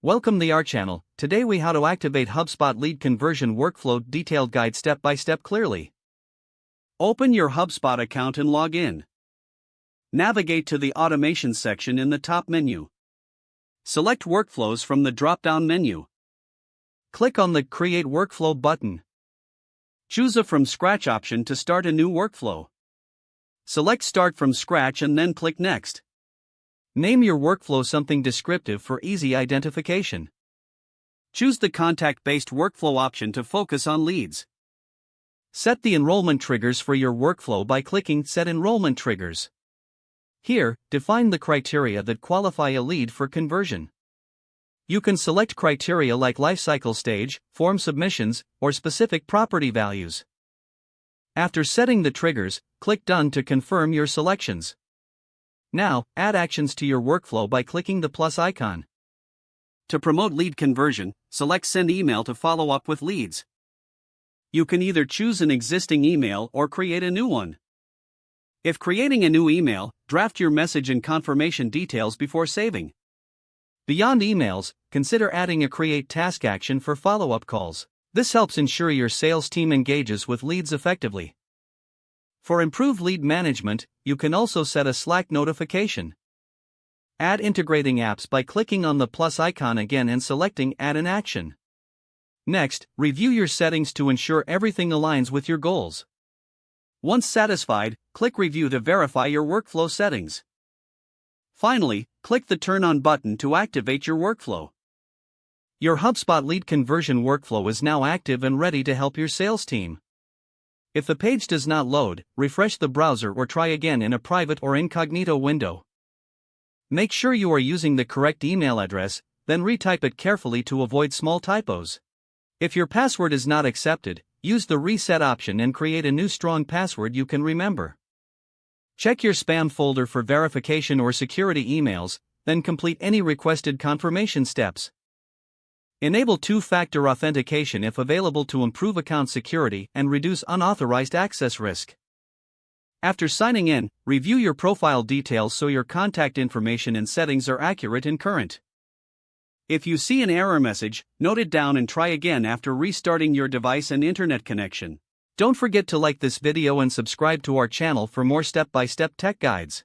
Welcome to our channel. Today we how to activate HubSpot lead conversion workflow detailed guide step by step clearly. Open your HubSpot account and log in. Navigate to the automation section in the top menu. Select workflows from the drop-down menu. Click on the Create Workflow button. Choose a From Scratch option to start a new workflow. Select Start from Scratch and then click Next. Name your workflow something descriptive for easy identification. Choose the contact-based workflow option to focus on leads. Set the enrollment triggers for your workflow by clicking Set Enrollment Triggers. Here, define the criteria that qualify a lead for conversion. You can select criteria like lifecycle stage, form submissions, or specific property values. After setting the triggers, click Done to confirm your selections. Now, add actions to your workflow by clicking the plus icon. To promote lead conversion, select Send Email to follow up with leads. You can either choose an existing email or create a new one. If creating a new email, draft your message and confirmation details before saving. Beyond emails, consider adding a Create Task action for follow-up calls. This helps ensure your sales team engages with leads effectively. For improved lead management, you can also set a Slack notification. Add integrating apps by clicking on the plus icon again and selecting Add an action. Next, review your settings to ensure everything aligns with your goals. Once satisfied, click Review to verify your workflow settings. Finally, click the Turn On button to activate your workflow. Your HubSpot lead conversion workflow is now active and ready to help your sales team. If the page does not load, refresh the browser or try again in a private or incognito window. Make sure you are using the correct email address, then retype it carefully to avoid small typos. If your password is not accepted, use the Reset option and create a new strong password you can remember. Check your spam folder for verification or security emails, then complete any requested confirmation steps. Enable two-factor authentication if available to improve account security and reduce unauthorized access risk. After signing in, review your profile details so your contact information and settings are accurate and current. If you see an error message, note it down and try again after restarting your device and internet connection. Don't forget to like this video and subscribe to our channel for more step-by-step tech guides.